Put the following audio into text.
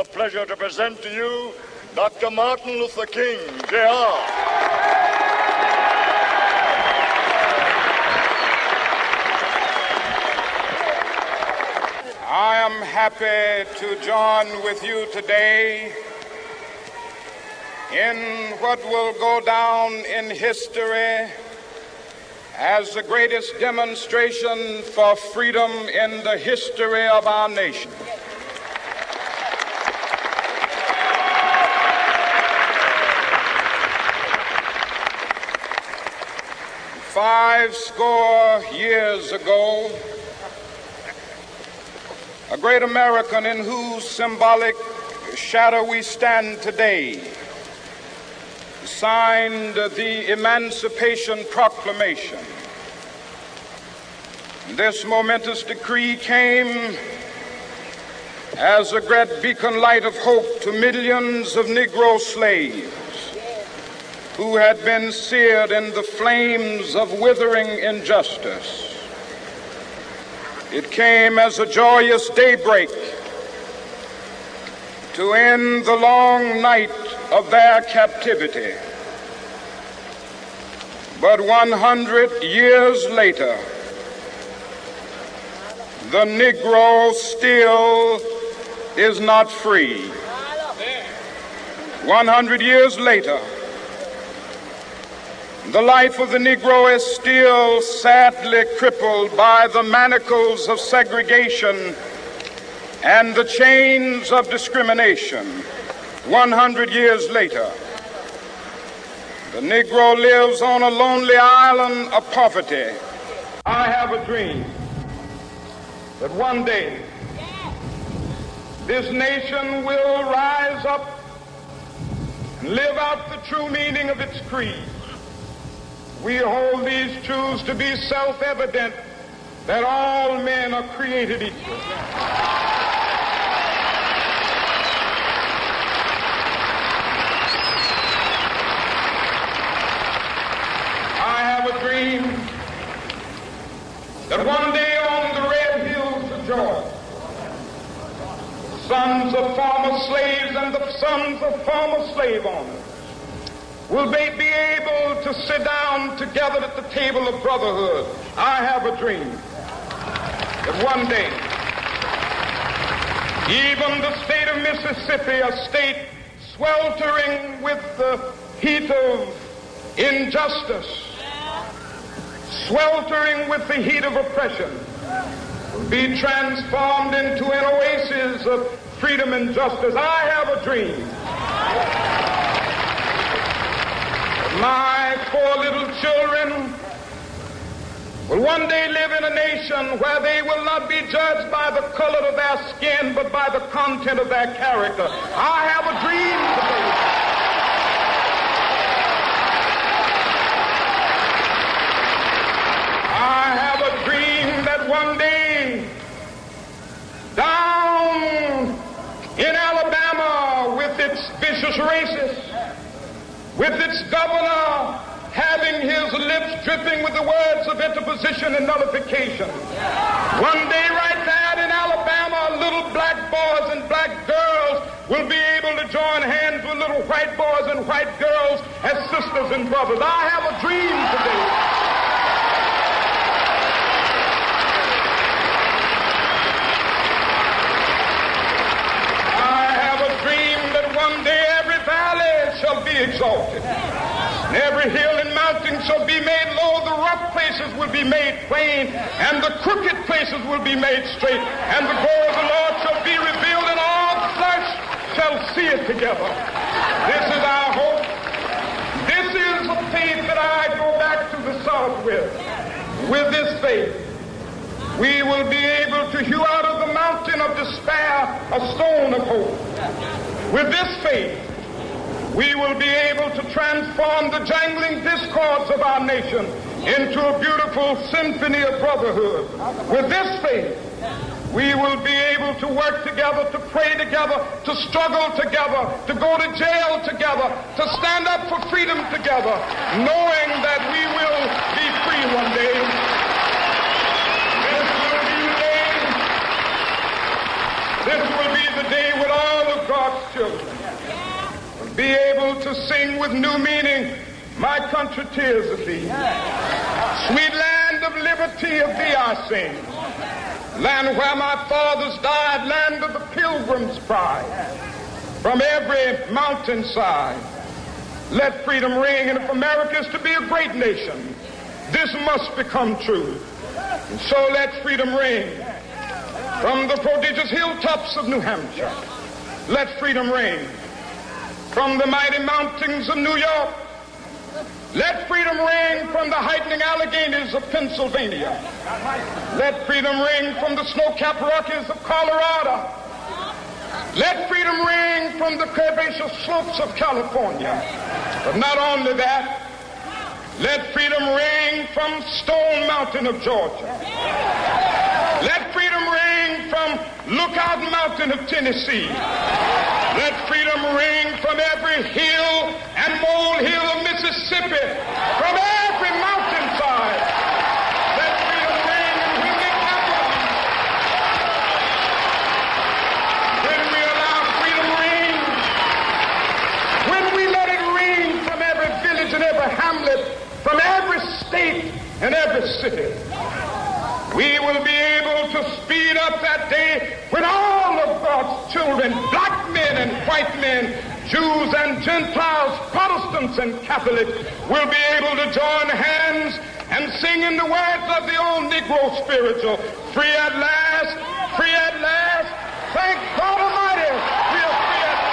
the pleasure to present to you Dr. Martin Luther King, Jr. I am happy to join with you today in what will go down in history as the greatest demonstration for freedom in the history of our nation. Five score years ago, a great American in whose symbolic shadow we stand today signed the Emancipation Proclamation. This momentous decree came as a great beacon light of hope to millions of Negro slaves who had been seared in the flames of withering injustice. It came as a joyous daybreak to end the long night of their captivity. But 100 years later, the Negro still is not free. 100 years later, the life of the Negro is still sadly crippled by the manacles of segregation and the chains of discrimination. 100 years later, the Negro lives on a lonely island of poverty. I have a dream that one day this nation will rise up and live out the true meaning of its creed. We hold these truths to be self-evident, that all men are created equal. I have a dream that one day on the red hills of Georgia, the sons of former slaves and the sons of former slave owners will they be able to sit down together at the table of brotherhood. I have a dream that one day, even the state of Mississippi, a state sweltering with the heat of injustice, sweltering with the heat of oppression, will be transformed into an oasis of freedom and justice. I have a dream. My poor little children will one day live in a nation where they will not be judged by the color of their skin, but by the content of their character. I have a dream today. I have a dream that one day, down in Alabama with its vicious racists, with its governor having his lips dripping with the words of interposition and nullification. One day right there in Alabama, little black boys and black girls will be able to join hands with little white boys and white girls as sisters and brothers. I have a dream today. I have a dream that one day every valley shall be exalted, and every hill and mountain shall be made low. The rough places will be made plain, and the crooked places will be made straight, and the glory of the Lord shall be revealed, and all flesh shall see it together. This is our hope. This is the faith that I go back to the South with. With this faith, we will be able to hew out of the mountain of despair a stone of hope. With this faith, we will be able to transform the jangling discords of our nation into a beautiful symphony of brotherhood. With this faith, we will be able to work together, to pray together, to struggle together, to go to jail together, to stand up for freedom together, knowing that we will be free one day. This will be the day when all of God children will be able to sing with new meaning, my country, tears of thee. Sweet land of liberty, of thee I sing. Land where my fathers died, land of the pilgrim's pride. From every mountainside, let freedom ring. And if America is to be a great nation, this must become true. And so let freedom ring. From the prodigious hilltops of New Hampshire, let freedom ring. From the mighty mountains of New York, let freedom ring. From the heightening Alleghenies of Pennsylvania, let freedom ring. From the snow-capped Rockies of Colorado, let freedom ring. From the curvaceous slopes of California. But not only that, let freedom ring from Stone Mountain of Georgia. Let freedom ring from Lookout Mountain of Tennessee. Let freedom ring from every hill and molehill of Mississippi, from every mountainside. Let freedom ring, and when we capitalize, when we allow freedom ring, when we let it ring from every village and every hamlet, from every state and every city, we will be able to speed up that day when all of God's children, black men and white men, Jews and Gentiles, Protestants and Catholics, will be able to join hands and sing in the words of the old Negro spiritual, free at last.